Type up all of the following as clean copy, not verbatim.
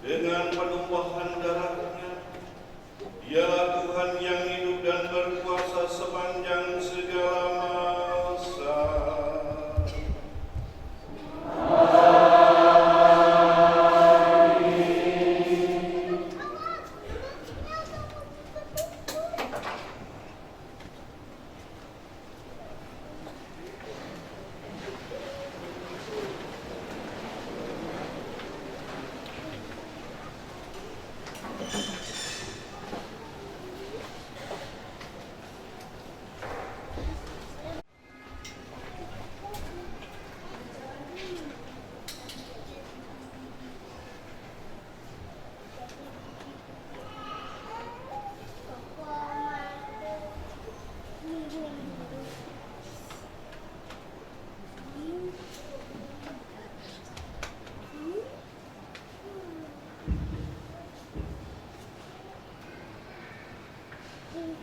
dengan penumpahan darahnya. Dialah Tuhan yang hidup dan berkuasa sepanjang segala masa.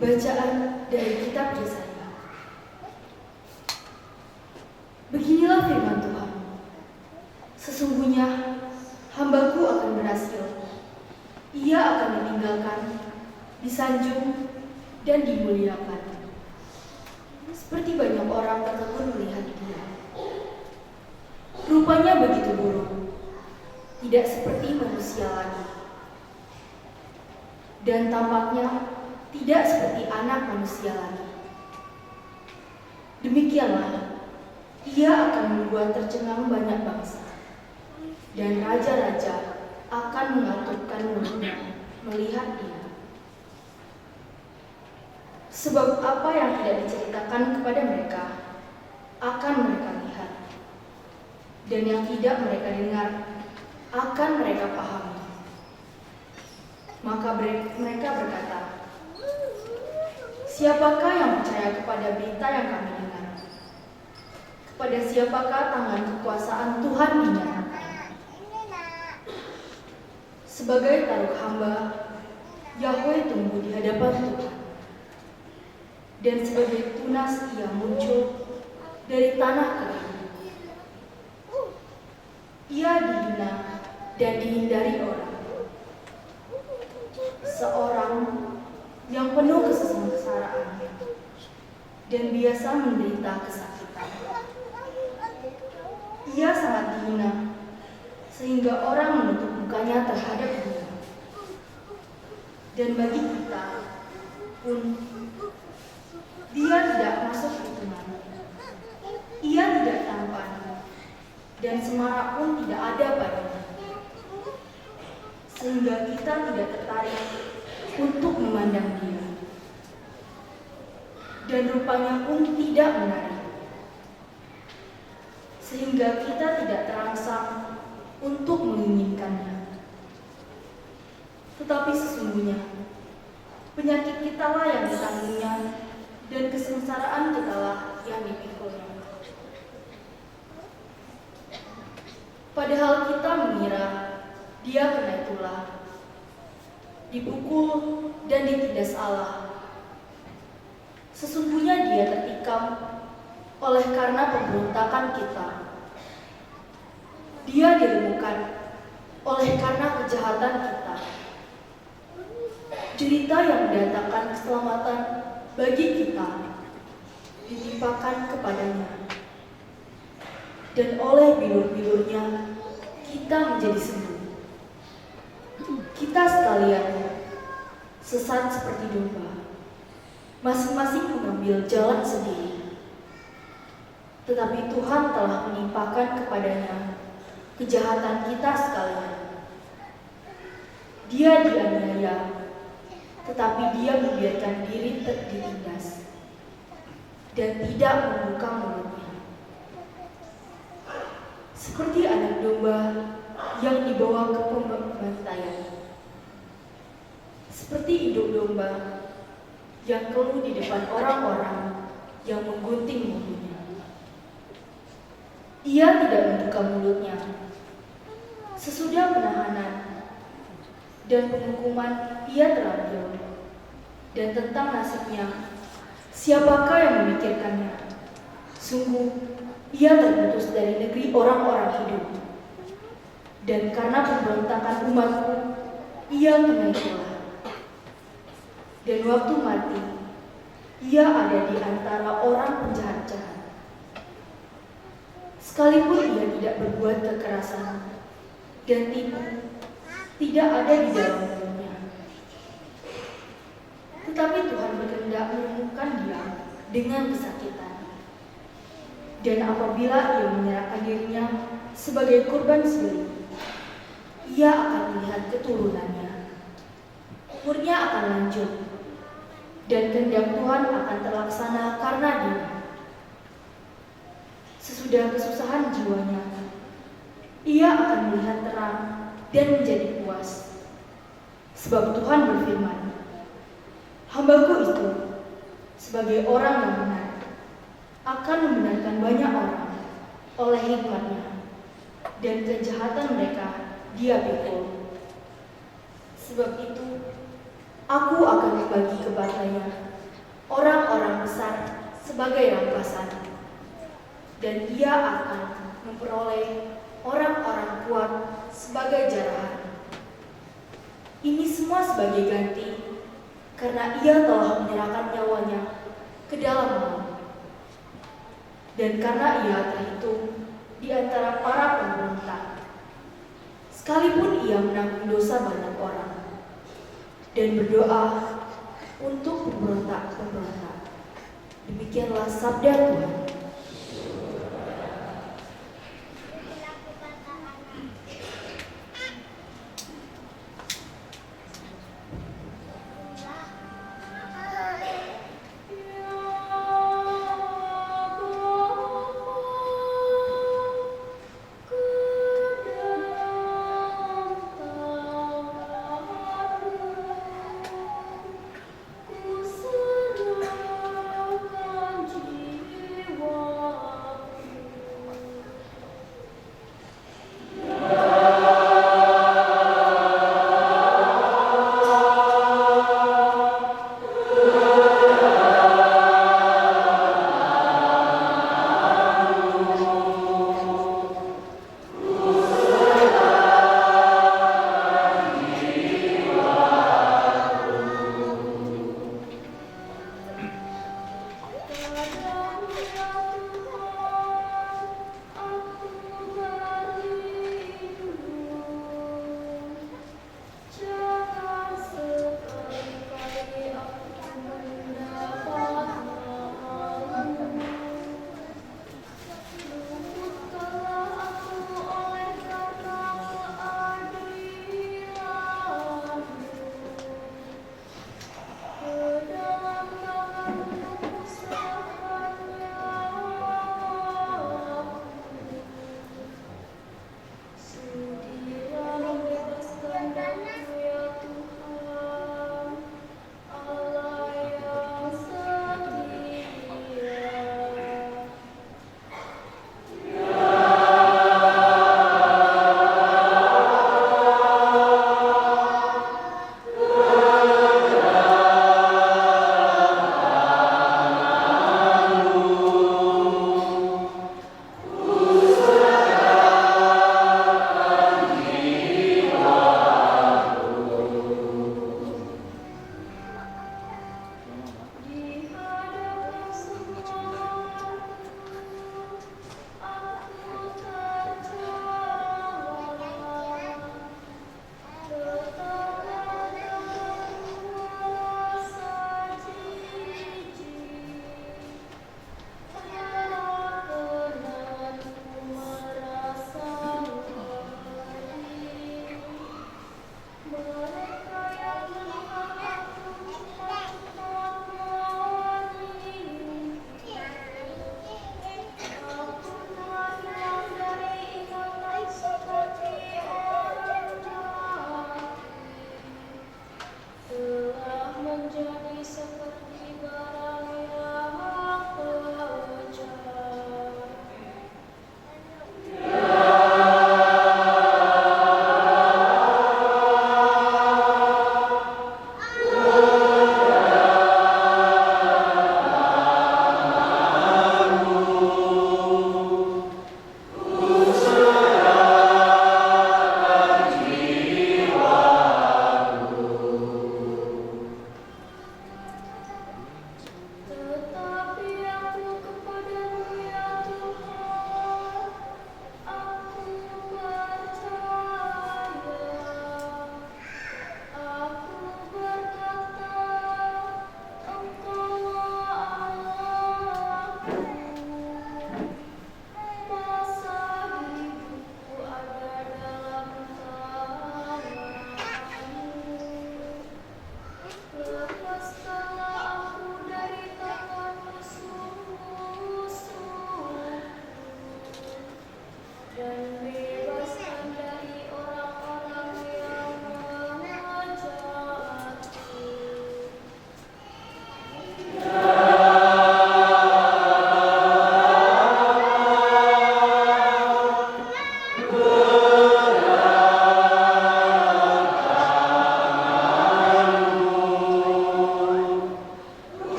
Bacaan dari kitab Yesaya. Beginilah firman Tuhan. Sesungguhnya hambaku akan berhasil. Ia akan ditinggalkan, disanjung, dan dimuliakan. Seperti banyak orang terkekun melihat dia. Rupanya begitu buruk, tidak seperti manusia lagi. Dan tampaknya tidak seperti anak manusia lagi. Demikianlah, ia akan membuat tercengang banyak bangsa, dan raja-raja akan mengatupkan mulutnya melihat dia. Sebab apa yang tidak diceritakan kepada mereka, akan mereka lihat, dan yang tidak mereka dengar, akan mereka pahami. Maka mereka berkata, siapakah yang percaya kepada berita yang kami dengar? Kepada siapakah tangan kekuasaan Tuhan dinyatakan? Sebagai taruh hamba, Yahweh tumbuh di hadapan Tuhan. Dan sebagai tunas ia muncul dari tanah kering. Ia dihina dan dihindari orang. Seorang yang penuh kesengsaraan dan biasa menderita kesakitan. Ia sangat dihina sehingga orang menutup mukanya terhadap dia. Dan bagi kita pun dia tidak masuk hitungan. Ia tidak tampan dan semarak pun tidak ada padanya. Sehingga kita tidak tertarik untuk memandang dia. Dan rupanya pun tidak menarik. Sehingga kita tidak terangsang untuk menginginkannya. Tetapi sesungguhnya, penyakit kitalah yang ditanggungnya, dan kesengsaraan kitalah yang dipikulnya. Padahal kita mengira dia kena tulah, dipukul dan ditindas Allah. Sesungguhnya dia tertikam oleh karena pemberontakan kita. Dia dilumuhkan oleh karena kejahatan kita. Derita yang mendatangkan keselamatan bagi kita ditimpakan kepadanya. Dan oleh bilur-bilurnya kita menjadi sembuh. Kita sekalian sesat seperti domba, masing-masing mengambil jalan sendiri. Tetapi Tuhan telah menimpakan kepadanya kejahatan kita sekalian. Dia dianiaya, tetapi dia membiarkan diri ditindas dan tidak membuka mulutnya. Seperti anak domba yang dibawa ke pembantaian, seperti induk domba yang keluh di depan orang-orang yang menggunting mulutnya. Ia tidak membuka mulutnya. Sesudah penahanan dan penghukuman ia terambil. Dan tentang nasibnya, siapakah yang memikirkannya? Sungguh, ia terputus dari negeri orang-orang hidup. Dan karena pemberontakan umatku, ia kena celah. Dan waktu mati, ia ada di antara orang penjahat-jahat. Sekalipun ia tidak berbuat kekerasan dan tipu, tidak ada di dalam mulutnya. Tetapi Tuhan berkehendak menemukan dia dengan kesakitan. Dan apabila ia menyerahkan dirinya sebagai kurban sembelih, ia akan melihat keturunannya. Umurnya akan lanjut, dan kehendak Tuhan akan terlaksana karena dia. Sesudah kesusahan jiwanya, ia akan melihat terang dan menjadi puas. Sebab Tuhan berfirman, "Hamba-Ku itu, sebagai orang yang benar, akan membenarkan banyak orang oleh hikmat-Nya, dan kejahatan mereka Dia pikul. Sebab itu, Aku akan membagi kepadanya orang-orang besar sebagai rampasan, dan ia akan memperoleh orang-orang kuat sebagai jarahan. Ini semua sebagai ganti, karena ia telah menyerahkan nyawanya ke dalam maut. Dan karena ia terhitung di antara para pemberontak, sekalipun ia menanggung dosa banyak orang, dan berdoa untuk pemberontak-pemberontak. Demikianlah sabda Tuhan. Ku serahkan jiwa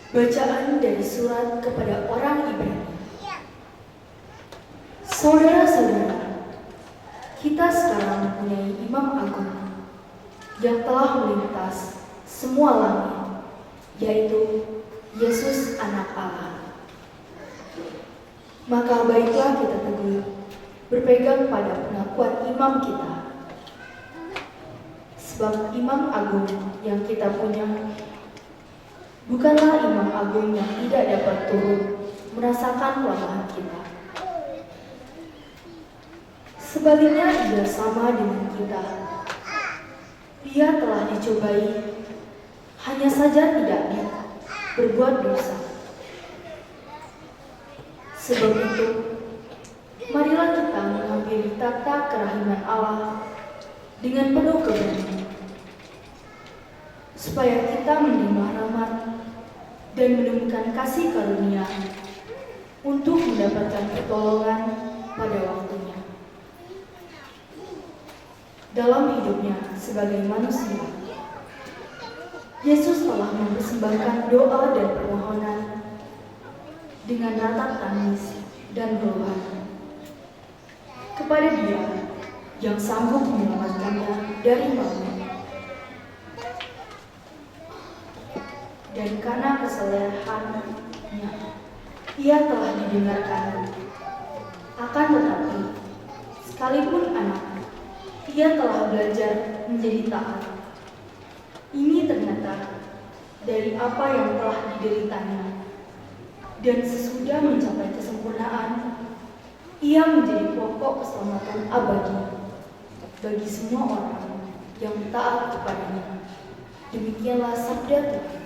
Bacaan dari surat kepada orang Ibrani. Saudara-saudara, kita sekarang mempunyai Imam Agung yang telah melintas semua langit, yaitu Yesus Anak Allah. Maka baiklah kita teguh berpegang pada pengakuan imam kita. Sebab Imam Agung yang kita punya bukanlah Imam Agung yang tidak dapat turun merasakan kelemahan kita. Sebaliknya ia sama dengan kita. Ia telah dicobai, hanya saja tidak berbuat dosa. Sebab itu, marilah kita menghampiri takhta kerahiman Allah dengan penuh keberanian, supaya kita menerima rahmat dan menemukan kasih karunia untuk mendapatkan pertolongan pada waktunya. Dalam hidupnya sebagai manusia, Yesus telah mempersembahkan doa dan permohonan dengan ratap tangis dan keluhan kepada Dia yang sanggup menyelamatkannya dari maut. Dan karena kesalehannya, ia telah didengarkan. Akan tetapi, sekalipun anak, ia telah belajar menjadi taat. Ini ternyata dari apa yang telah dideritanya. Dan sesudah mencapai kesempurnaan, ia menjadi pokok keselamatan abadi bagi semua orang yang taat kepadanya. Demikianlah sabda Tuhan.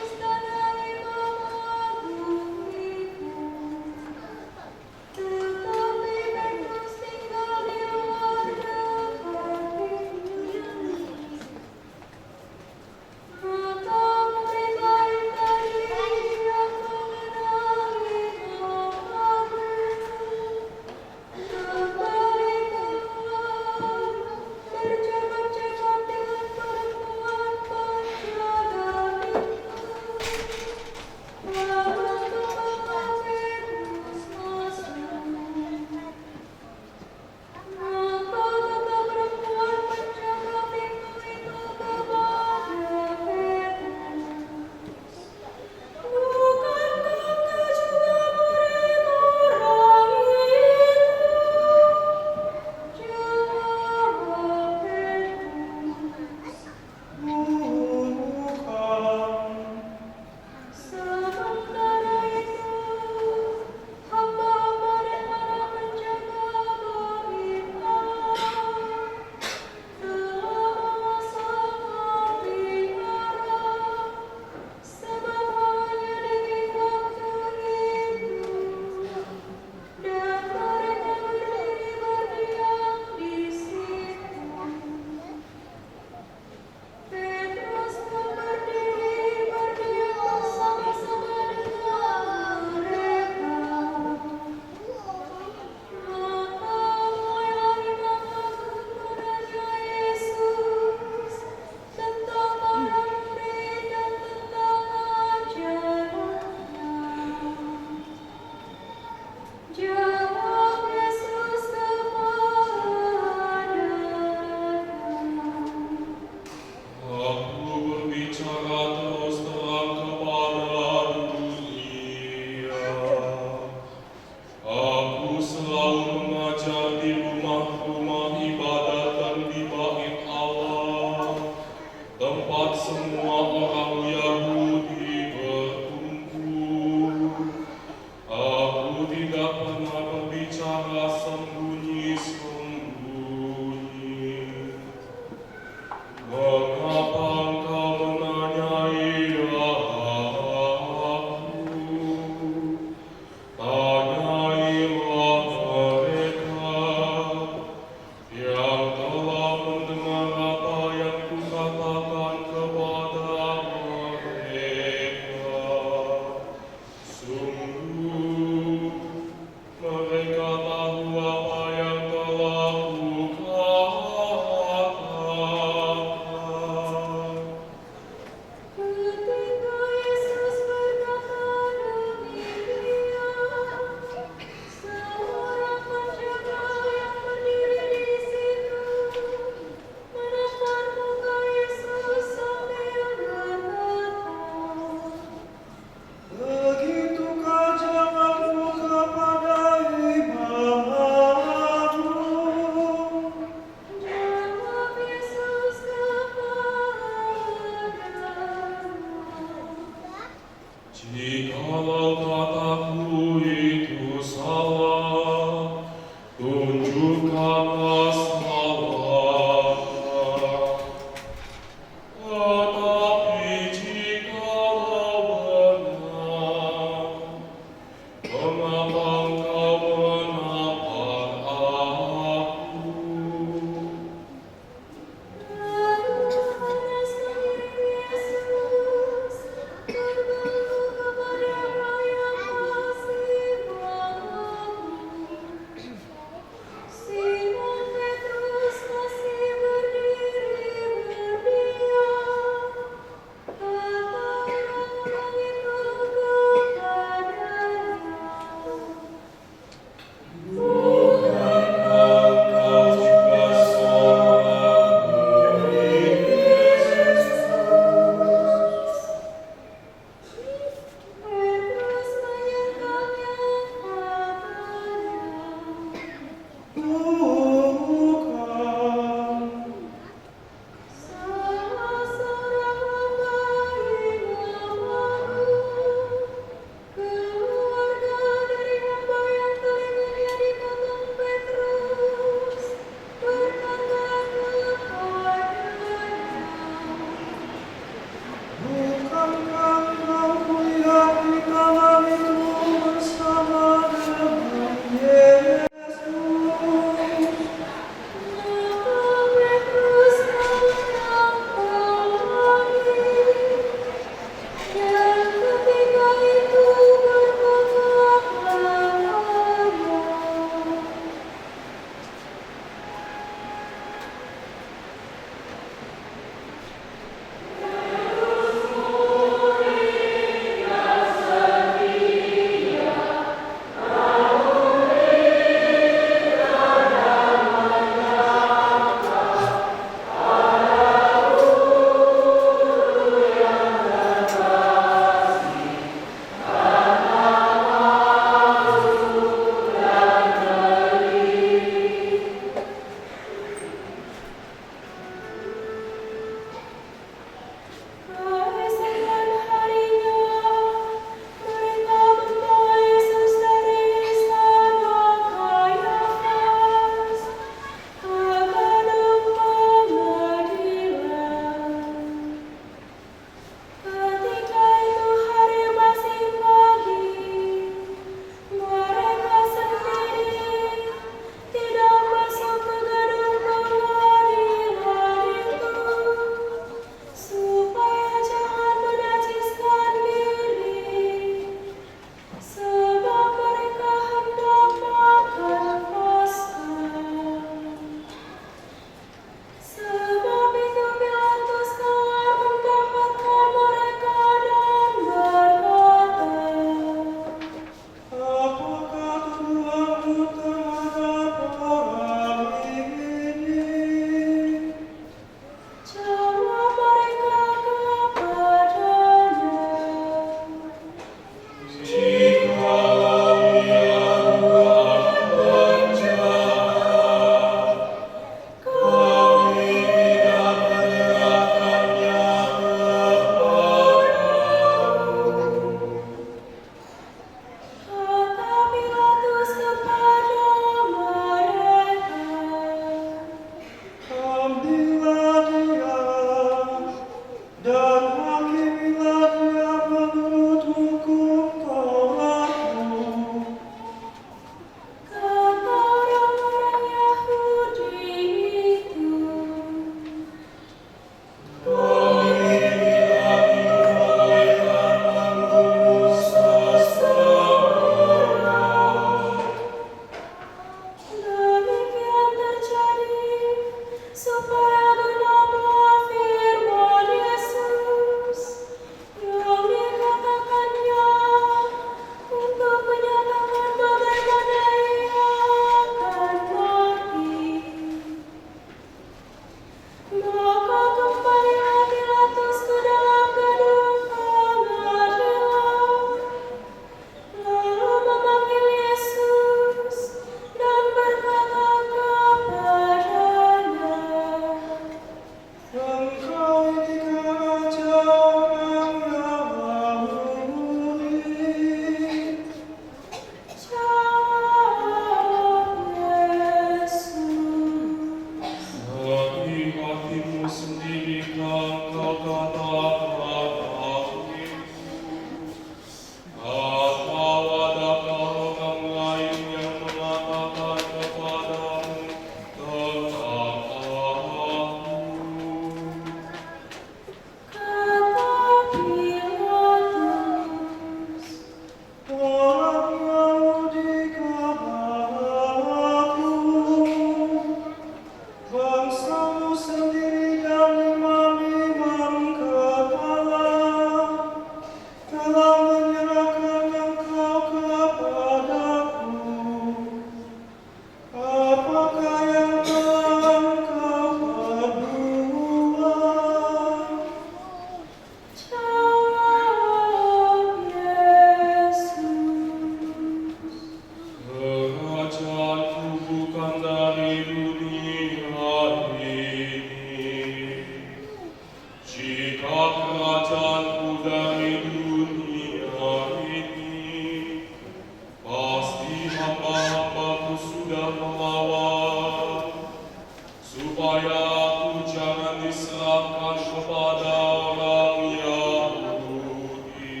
diserahkan kepada orang Yahudi.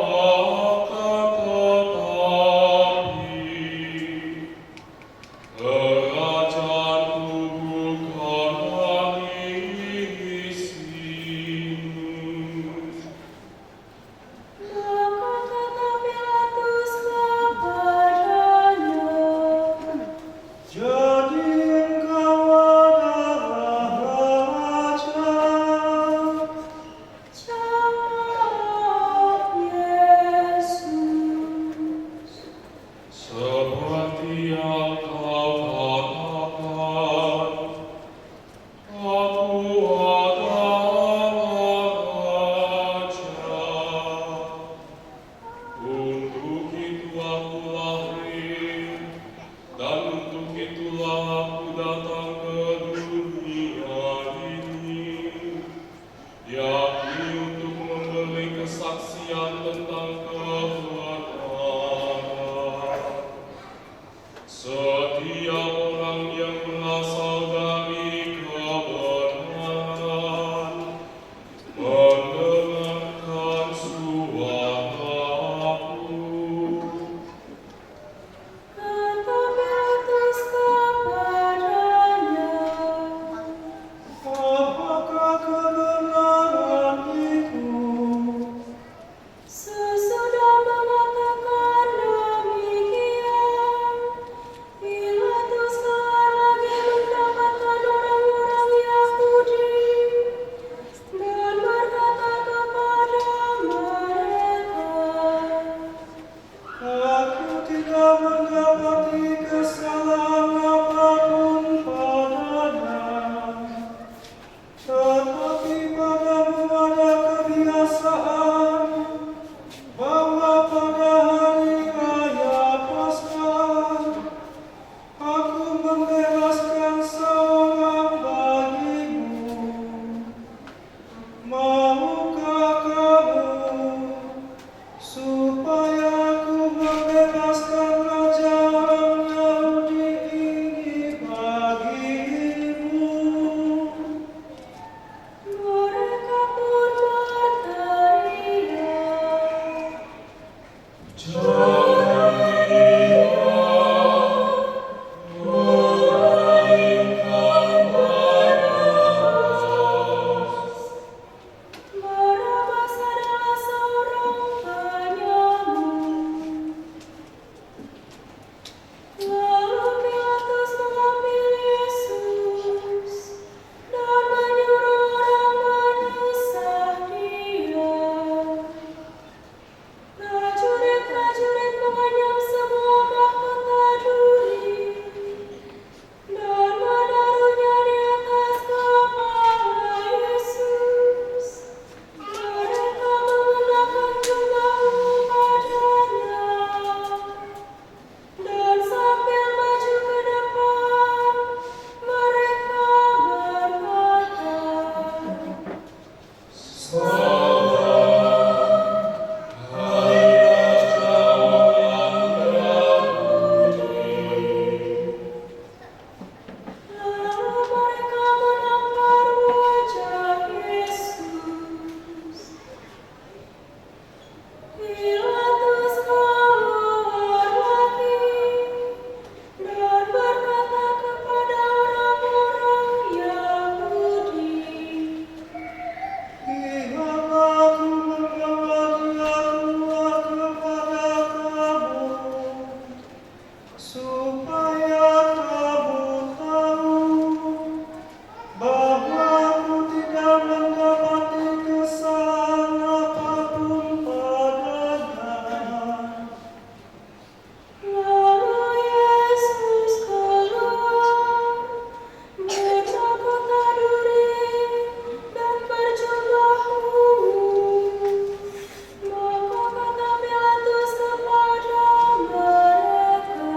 Akan tetapi, kerajaanku bukan dari sini. Maka kata Pilatus kepadanya, Jadi engkau adalah raja. jawab Yesus, Seperti yang kau katakan, aku adalah raja. Untuk itu aku lahir, dan untuk itulah aku datang ke dunia ini, yakni untuk memberi kesaksian tentang kebenaran. Setiap orang yang berasal dari kebenaran mendengarkan suaraku. kata Pilatus kepadanya, Apakah kebenaran itu? sesudah mengatakan demikian, Pilatus keluar lagi mendapatkan orang-orang Yahudi dan berkata kepada mereka, Aku tidak mendapati kesalahan apapun padanya. Tetapi padamu ada kebiasaan bahwa pada hari raya Paskah aku membebaskan seorang bagimu. Maukah kamu supaya aku membebaskan raja orang Yahudi ini bagimu? mereka pun berteriak, Barabas adalah seorang penyamun. Lalu Pilatus mengambil Yesus dan menyuruh orang menusah dia. Prajurit-prajurit mengenyam semua mahkota duri dan menaruhnya di atas kepala Yesus. Mereka mengenakan jubah ungu padanya, dan sambil maju ke depan, mereka berkata, lalu mereka menampar wajah Yesus. Pilatus keluar lagi dan berkata kepada orang-orang Yahudi, Lihatlah aku membawa dia keluar kepada kamu, supaya kamu tahu bahwa aku tidak mendapati kesalahan apapun padanya. lalu Yesus keluar bermahkota duri dan berjubah ungu. Maka kata Pilatus kepada mereka,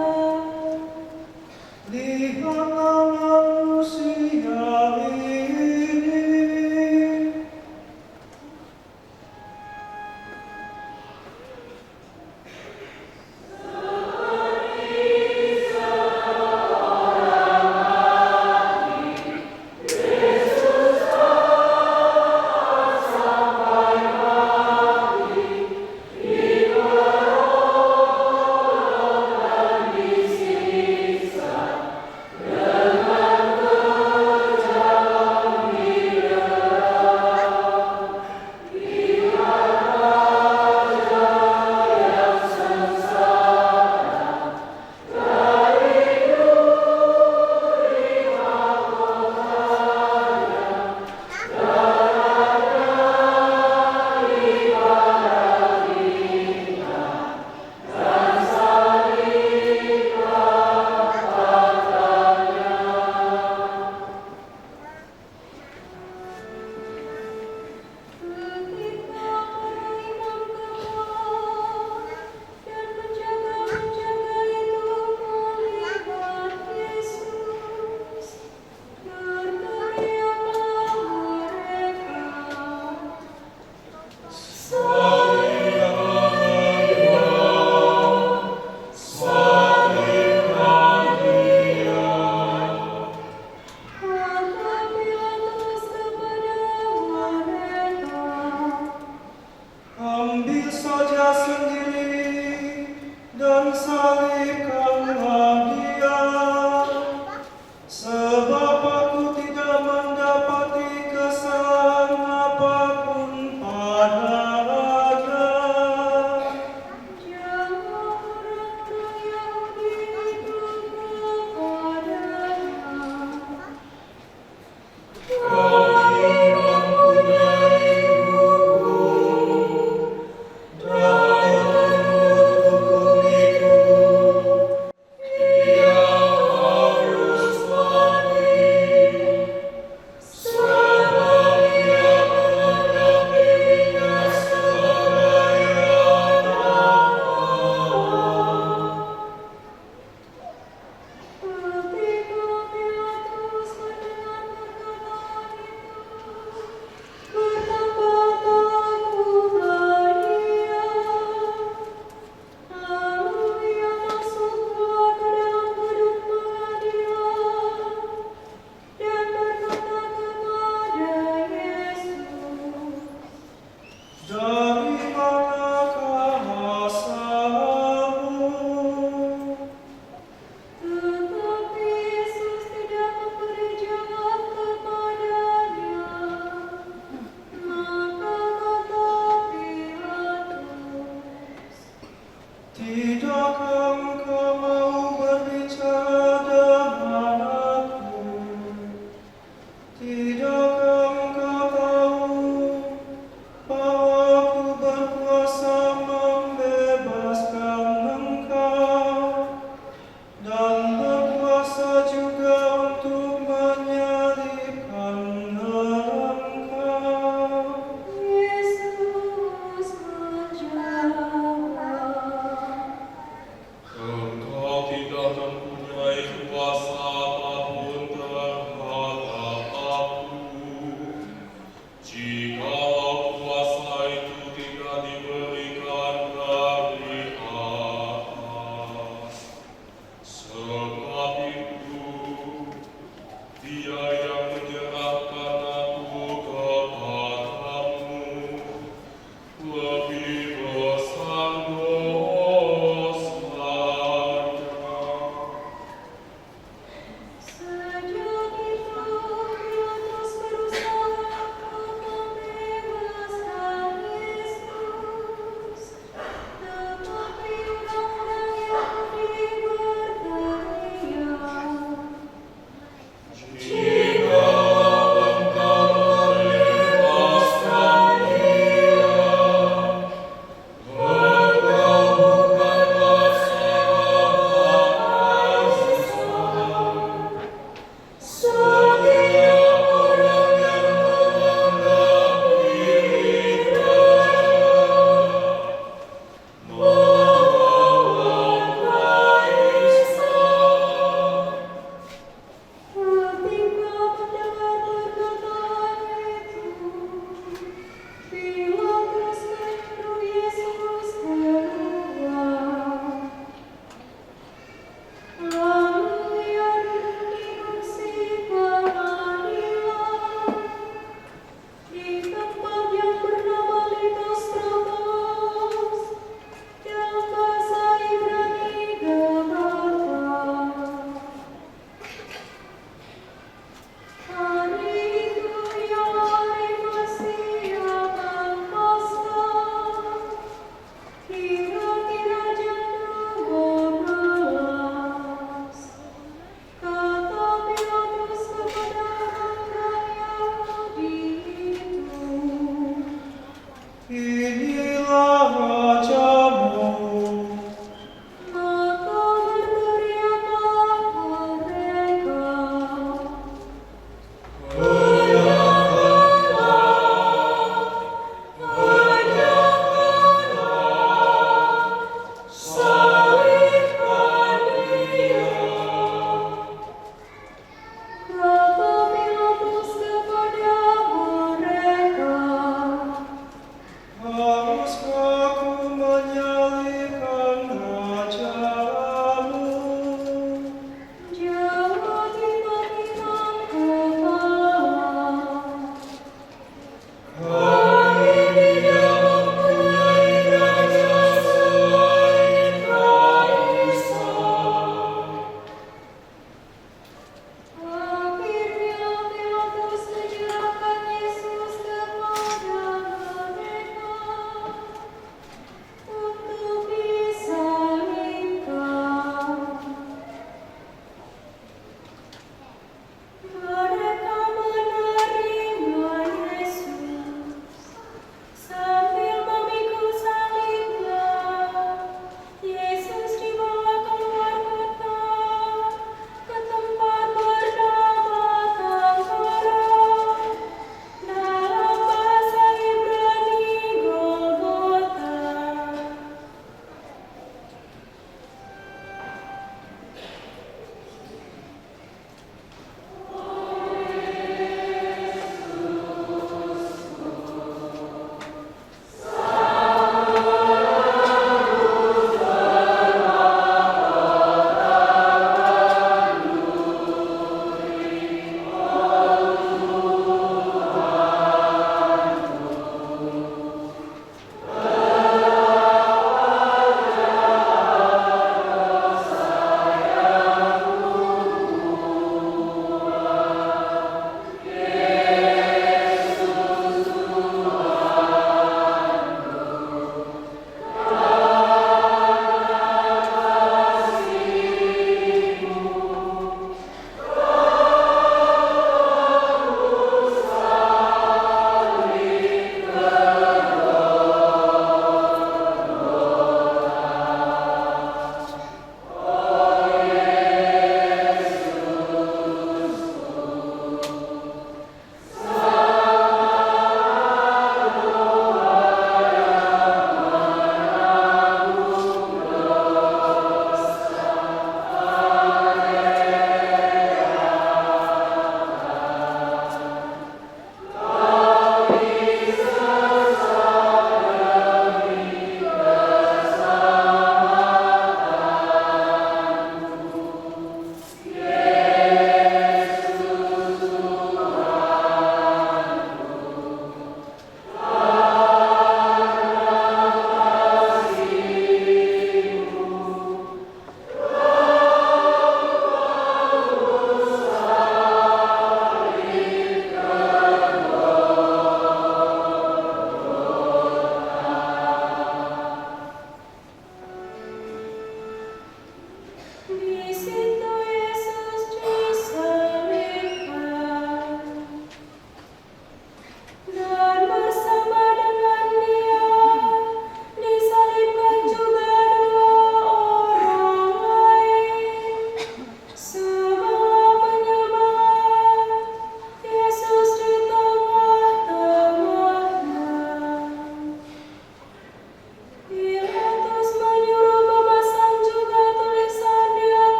Lihatlah manusia ini. Sebab aku tidak mendapati kesalahan apapun padanya. Jangan orang-orang Yahudi itu kepadanya. Kami mempunyai hukum, dan hukum itu ia harus mati.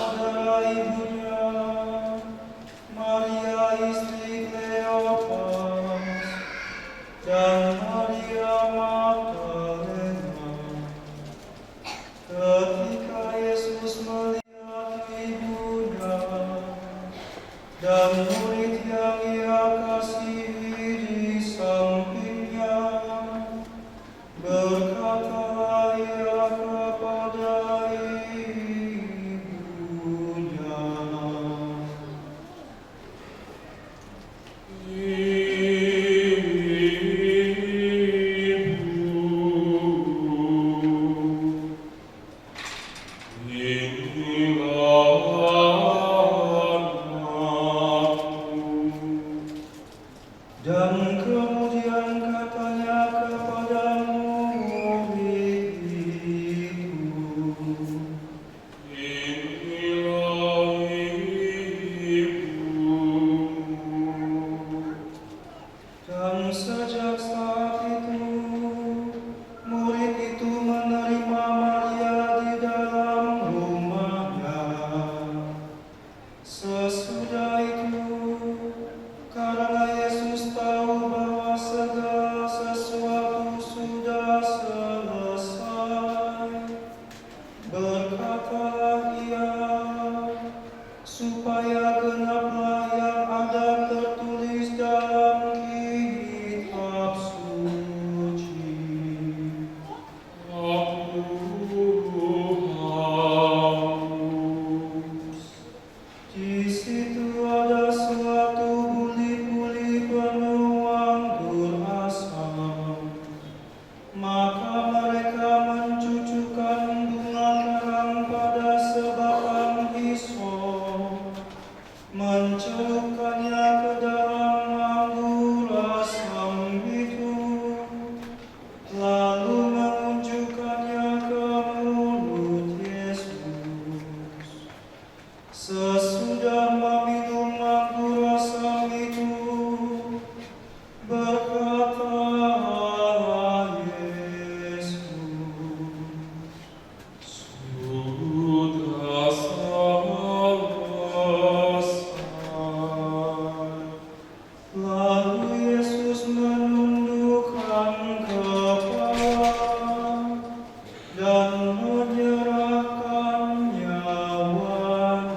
saudara ibunya, Maria istri Kleopas, dan Maria Magdalena. Ketika Yesus melihat ibunya dan murid yang ia kasihi di sampingnya, berkatalah ia kepada ibunya, dan kemudian katanya kepada murid itu, dan sejak saat itu murid itu menerima Maria di dalam rumahnya. Sesudah itu, karena Yesus tahu bahwa segala sesuatu sudah selesai, berkatalah ia, supaya genaplah yang ada tertulis dalam kitab suci. Di situ ada suatu buli-buli penuh anggur asam. Maka mereka mencucukkan bunga karang pada sebatang hisop, mencelupkannya ke dalam anggur asam itu, lalu menunjukkannya ke mulut Yesus. Sesudah meminum anggur asam itu, berkatalah Yesus, Sudah selesai. lalu Yesus menundukkan kepala dan menyerahkan nyawanya.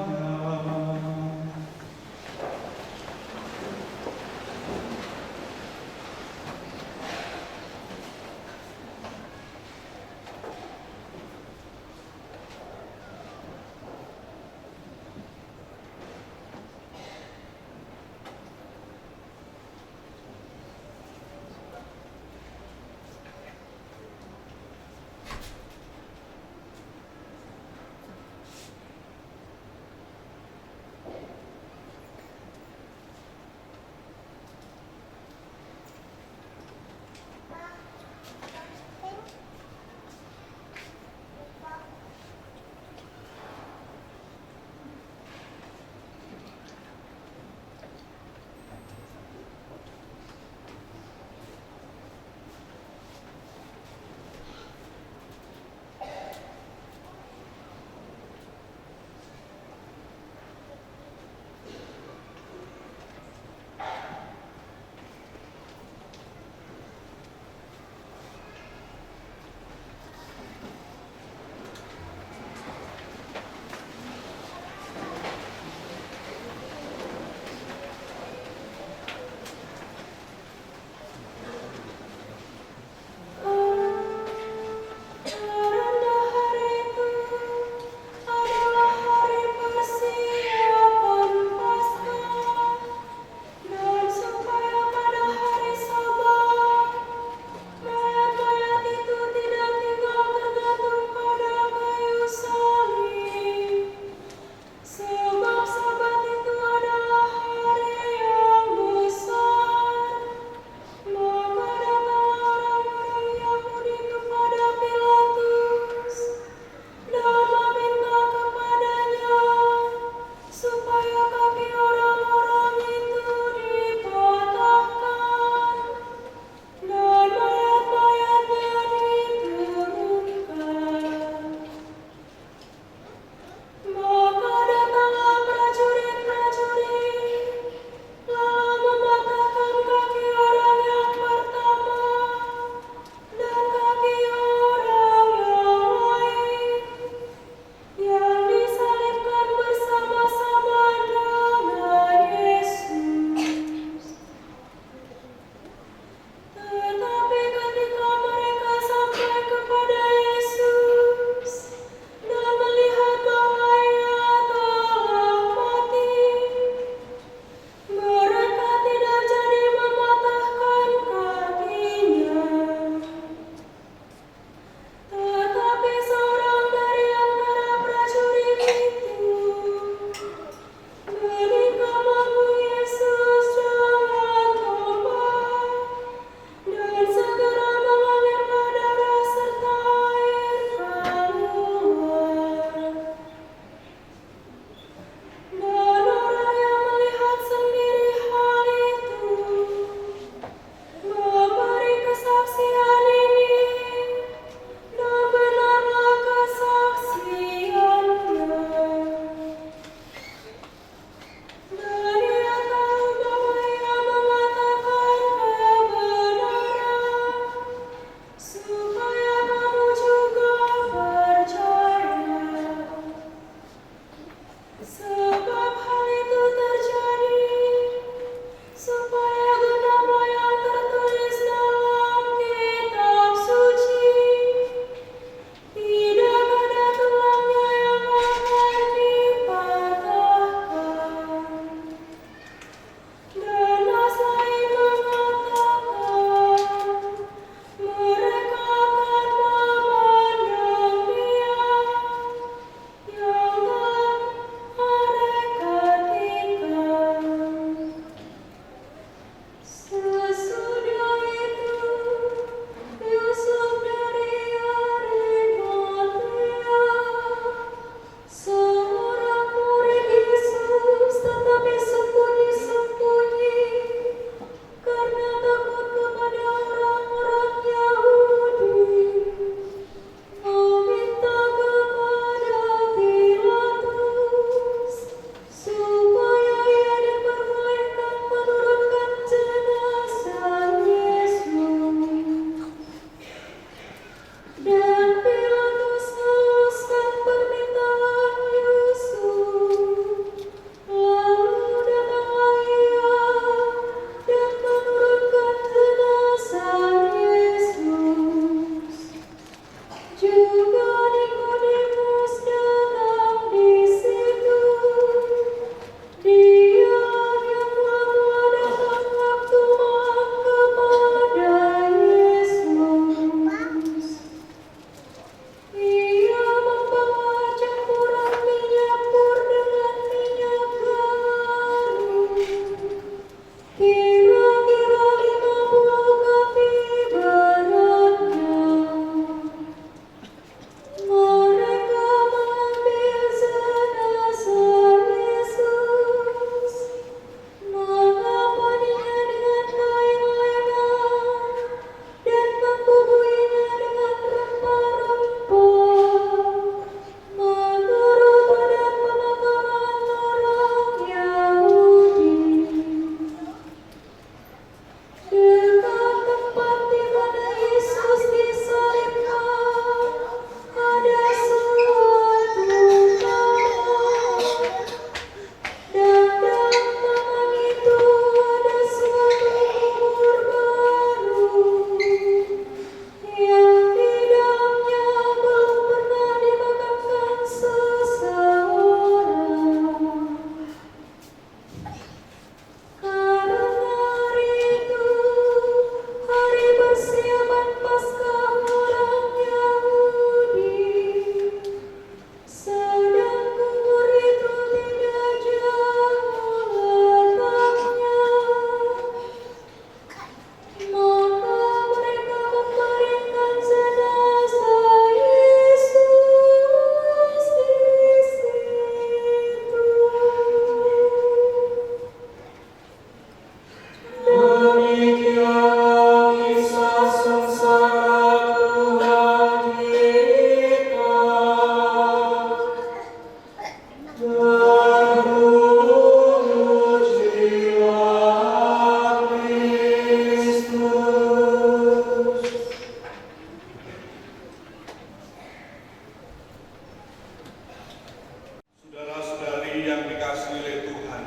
yang dikasihi oleh Tuhan,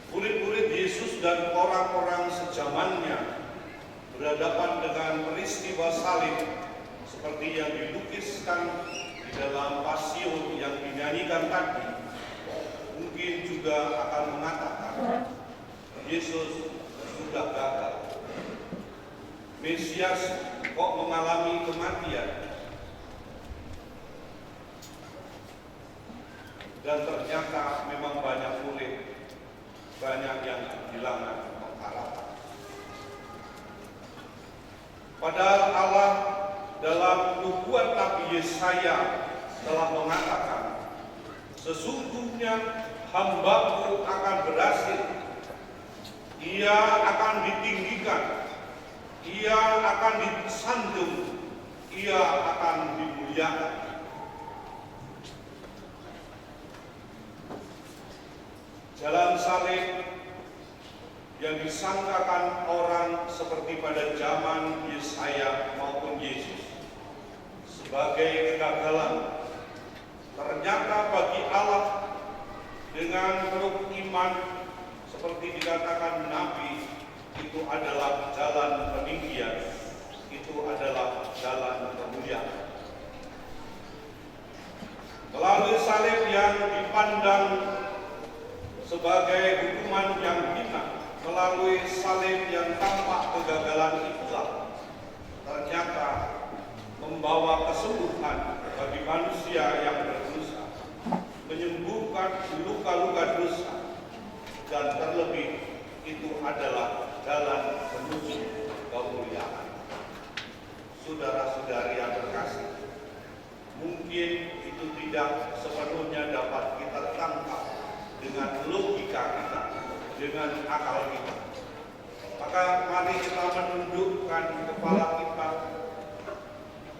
murid-murid Yesus dan orang-orang sezamannya berhadapan dengan peristiwa salib seperti yang dilukiskan di dalam Pasio yang dinyanyikan tadi, mungkin juga akan mengatakan Yesus sudah gagal. Mesias kok mengalami kematian? Dan ternyata memang banyak murid, banyak yang kehilangan pengharapan. Padahal Allah dalam nubuat Nabi Yesaya telah mengatakan, sesungguhnya hamba-Ku akan berhasil, ia akan ditinggikan, ia akan disanjung, ia akan dimuliakan. Jalan salib yang disangkakan orang seperti pada zaman Yesaya maupun Yesus sebagai kegagalan, ternyata bagi Allah dengan penuh iman seperti dikatakan Nabi, itu adalah jalan peninggian, itu adalah jalan kemuliaan. Melalui salib yang dipandang sebagai hukuman yang hina, melalui salib yang tampak kegagalan itulah ternyata membawa kesembuhan bagi manusia yang berdosa, menyembuhkan luka-luka dosa, dan terlebih itu adalah jalan menuju kemuliaan. Saudara-saudari yang terkasih, mungkin itu tidak sepenuhnya dapat kita tangkap dengan logika kita, dengan akal kita. Maka mari kita menundukkan kepala kita,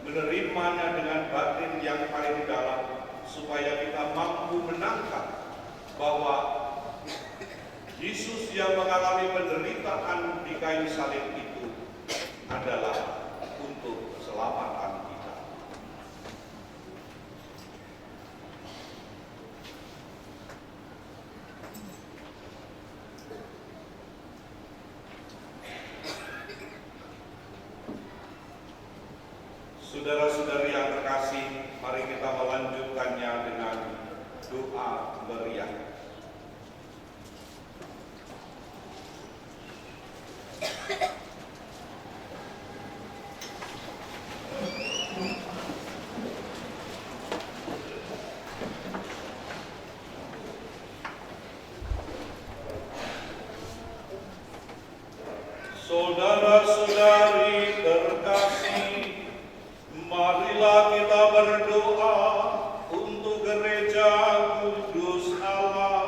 menerimanya dengan batin yang paling dalam, supaya kita mampu menangkap bahwa Yesus yang mengalami penderitaan di kayu salib itu adalah untuk keselamatan kita. Saudara-saudari yang terkasih, mari kita melanjutkannya dengan doa meriah. Saudara-saudari terkasih, marilah kita berdoa untuk gereja kudus Allah.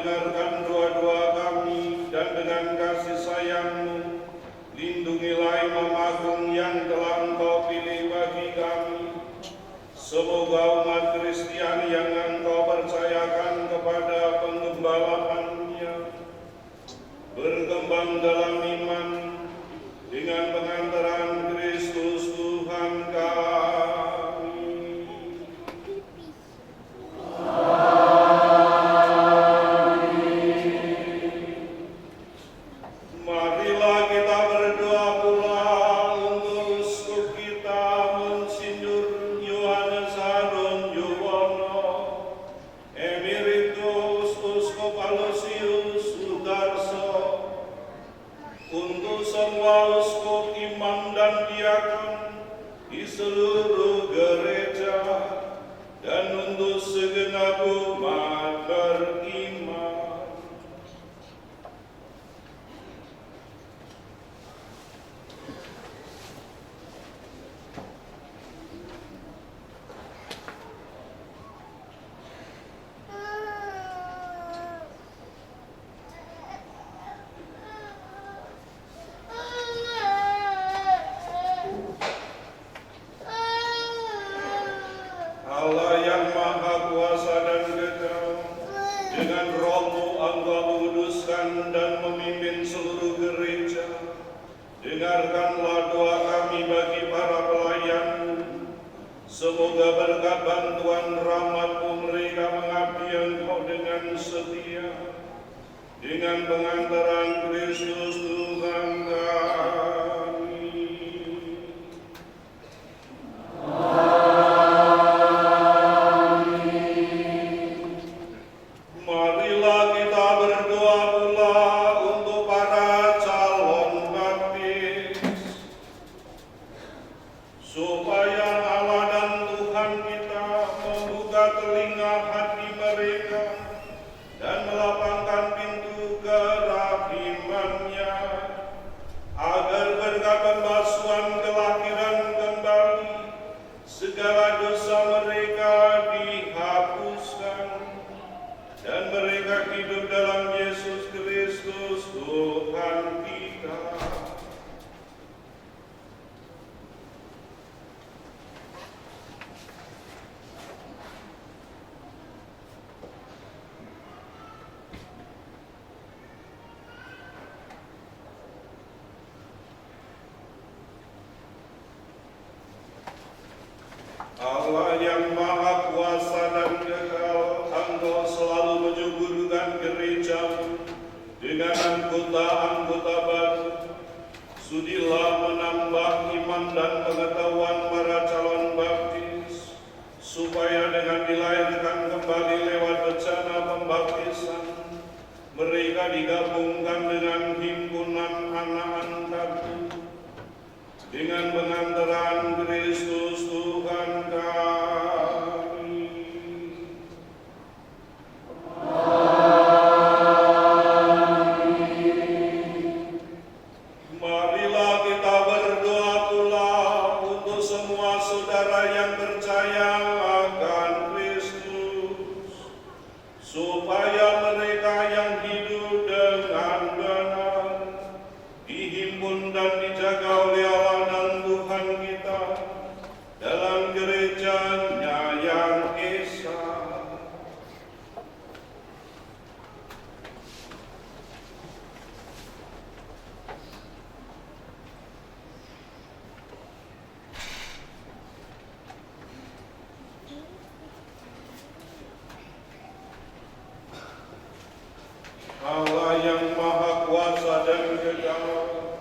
dengarkan doa-doa kami, dan dengan kasih sayang-Mu, lindungilah imam agung yang telah Engkau pilih bagi kami. Semoga umat Kristiani yang Engkau percayakan kepada penggembalaannya berkembang dalam iman dengan pengantaran Kristus Tuhan kami. Marilah kita berdoa pula untuk uskup kita, Monsinyur Yohanes Harun Yuwono, Emeritus Uskup Aloysius Sudarso, untuk semua uskup, imam dan diakon di seluruh gereja, dan untuk segenap umat beriman. Allah yang Maha Kuasa dan Kekal, dengan Roh-Mu Engkau menguduskan dan memimpin seluruh gereja. Dengarkanlah doa kami bagi para pelayan-Mu. Semoga berkat bantuan rahmat-Mu mereka mengabdi Engkau dengan setia, dengan pengantaran Kristus Tuhan kami. Marilah kita berdoa pula untuk para calon baptis, supaya Allah dan Tuhan kita membuka telinga hati mereka dan melapangkan pintu kerahiman-Nya, agar berkat pembasuhan kelahiran kembali segala dosa mereka dihapuskan, dan mereka hidup dalam Yesus Kristus Tuhan kita. Allah yang Maha Kuasa dan Kekal, Engkau selalu menyuburkan gereja-Mu dengan anggota-anggota baru. Sudilah menambah iman dan pengetahuan para calon baptis, supaya dengan dilahirkan kembali lewat bencana pembaptisan, mereka digabungkan dengan himpunan anak angkatmu, dengan pengantaran Kristus Tuhan kami. Marilah kita berdoa pula untuk semua saudara yang percaya akan Kristus, supaya mereka yang hidup dengan benar dihimpun dan dijaga oleh Allah dan Tuhan kita dalam gereja-Nya yang esa. Allah yang Maha Kuasa dan Kekal,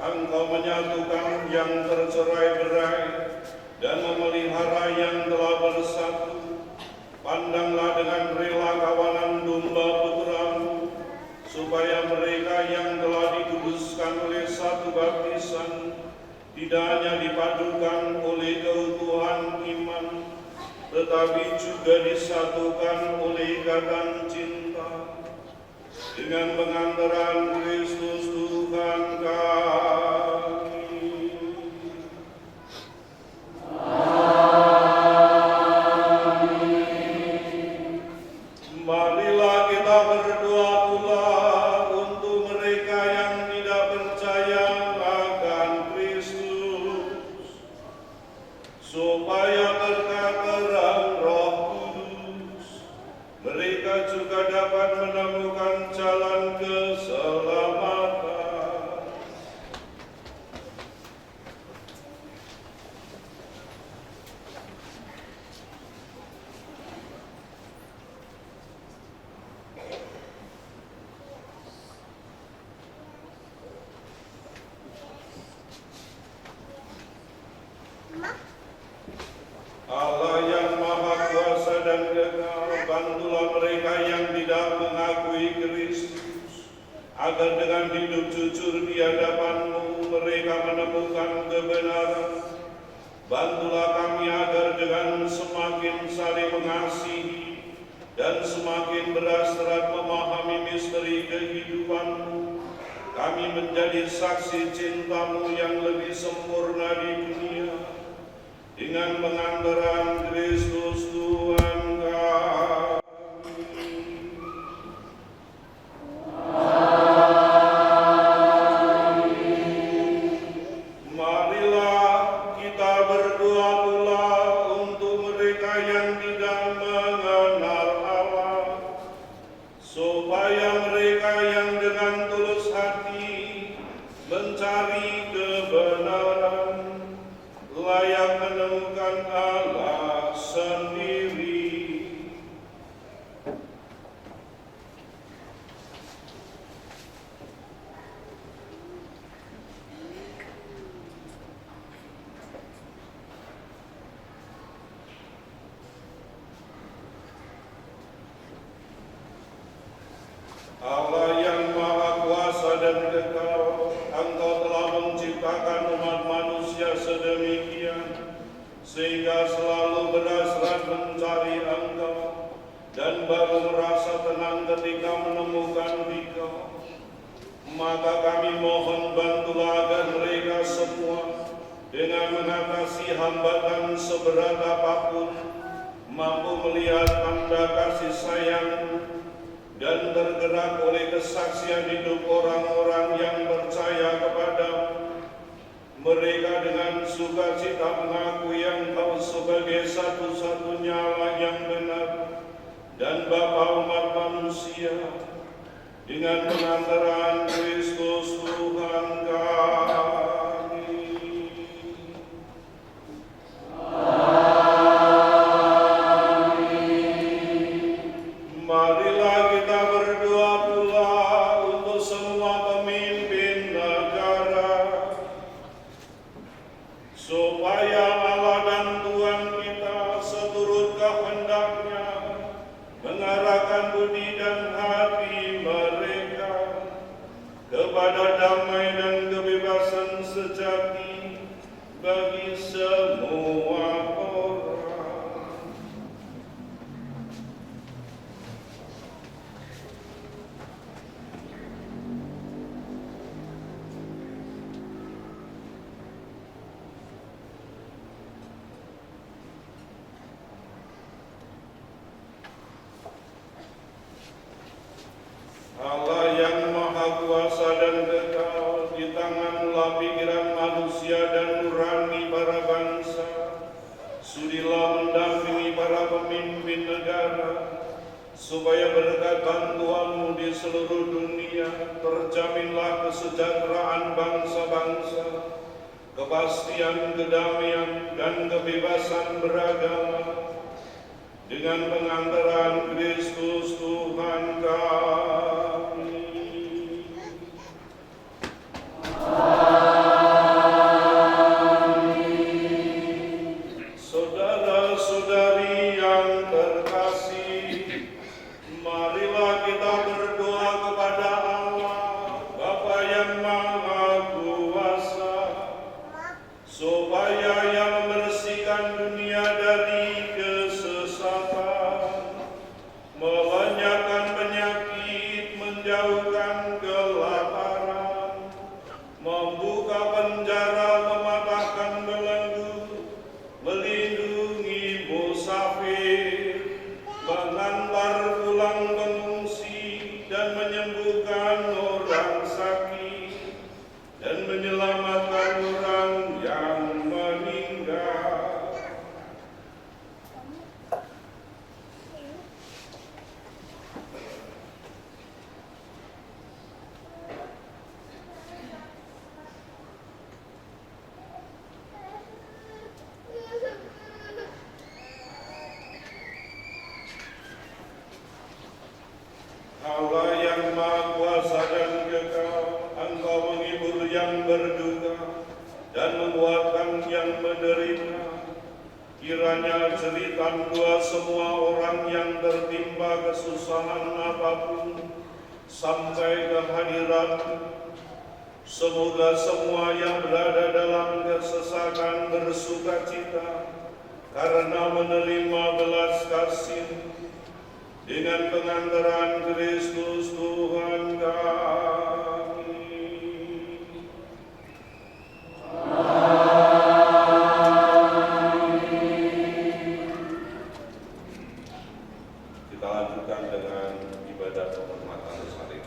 Engkau menyatukan yang tercerai-berai dan memelihara yang telah bersatu. Pandanglah dengan rela kawanan domba putra-Mu, supaya mereka yang telah dikuduskan oleh satu baptisan tidak hanya dipadukan oleh keutuhan iman, tetapi juga disatukan oleh ikatan cinta, dengan pengantaran Kristus Tuhan kami. Marilah kita berdoa bantulah mereka yang tidak mengakui Kristus, agar dengan hidup jujur di hadapan-Mu mereka menemukan kebenaran. Bantulah kami agar dengan semakin saling mengasihi dan semakin berhasrat memahami misteri kehidupan-Mu, kami menjadi saksi cinta-Mu yang lebih sempurna di dunia, dengan pengantaran Kristus Tuhan kami. Marilah kita berdoa pula untuk mereka yang tidak mengenal Allah, supaya mereka yang dengan tulus hati mencari kebenaran layak menemukan Allah sendiri. Allah yang Maha Kuasa dan Kekal, Engkau telah menciptakan umat manusia sedemikian, sehingga selalu berhasrat mencari Engkau, dan baru merasa tenang ketika menemukan Engkau. Maka kami mohon bantulah agar mereka semua dengan mengatasi hambatan seberat apapun, mampu melihat tanda kasih sayang-Mu, dan tergerak oleh kesaksian hidup orang-orang yang percaya kepada-Mu. Mereka dengan sukacita mengakui Engkau sebagai satu-satunya Allah yang benar dan Bapa umat manusia, dengan pengantaran Kristus Tuhan kami. Marilah kita berdoa pula untuk semua pemimpin negara, supaya Allah dan Tuhan kita seturut kehendak-Nya mengarahkan budi dan hati mereka kepada damai dan kebebasan sejati bagi semua orang. Allah yang Maha Kuasa dan Kekal, di tangan-Mu pikiran manusia dan nurani para bangsa. Sudilah mendampingi para pemimpin negara, supaya berkat bantuan-Mu di seluruh dunia terjaminlah kesejahteraan bangsa-bangsa, kepastian kedamaian dan kebebasan beragama, dengan pengantaran Kristus Tuhan kami. Saudara-saudari yang terkasih, marilah kita berdoa kepada Allah, Bapa yang Maha Kuasa, supaya Ia membersihkan dunia dari kesesatan, melenyapkan penyakit, menjauhkan kelaparan, membuka penjara, mematahkan belenggu, melindungi musafir, mengantar pulang pengungsi, dan menyembuhkan orang sakit, dan menyelamatkan orang yang meninggal. Allah yang Maha Kuasa dan Kekal, Engkau menghibur yang berduka dan menguatkan yang menderita. Kiranya jeritan doa semua orang yang yang tertimpa kesusahan apapun sampai ke hadirat-Mu. Semoga semua yang berada dalam kesesakan bersukacita karena menerima belas kasih dengan pengantaran Kristus Tuhan kami. Kita lanjutkan dengan ibadah penghormatan salib.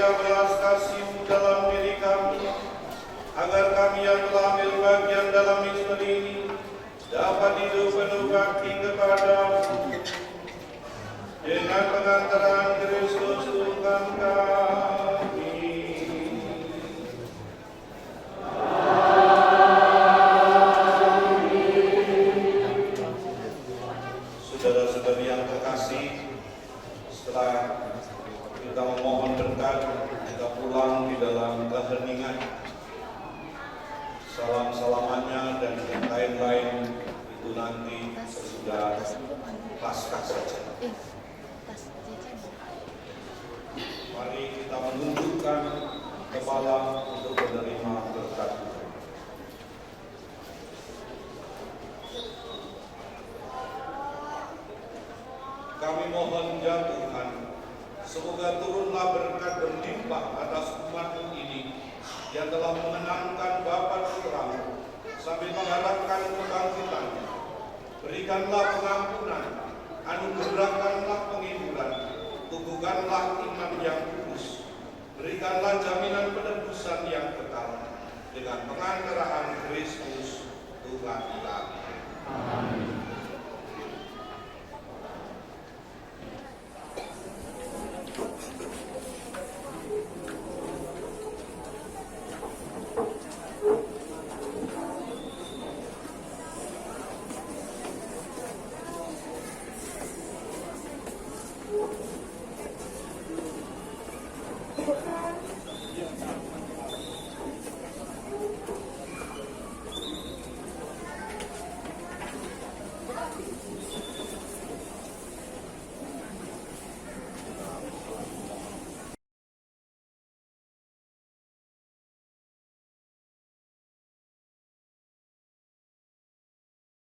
karya belas kasih-Mu dalam diri kami, agar kami yang telah ambil bagian dalam misteri ini dapat hidup penuh bakti kepada-Mu. Dengan pengantaran Kristus Tuhan kami. Saudara-saudari yang terkasih, setelah kita memohon berkat, kita pulang di dalam keheningan. Salam-salamannya dan yang lain-lain itu nanti sesudah Paskah saja. Mari kita menundukkan kepala untuk menerima berkat Tuhan. Kami mohon ya Tuhan, semoga turunlah berkat berlimpah atas umat-Mu ini yang telah mengenangkan Bapa Putra-Mu sambil mengharapkan kebangkitannya. Berikanlah pengampunan, anugerahkanlah penghiburan, tubuhkanlah iman yang kudus, berikanlah jaminan penebusan yang kekal dengan pengantaraan Kristus Tuhan kita.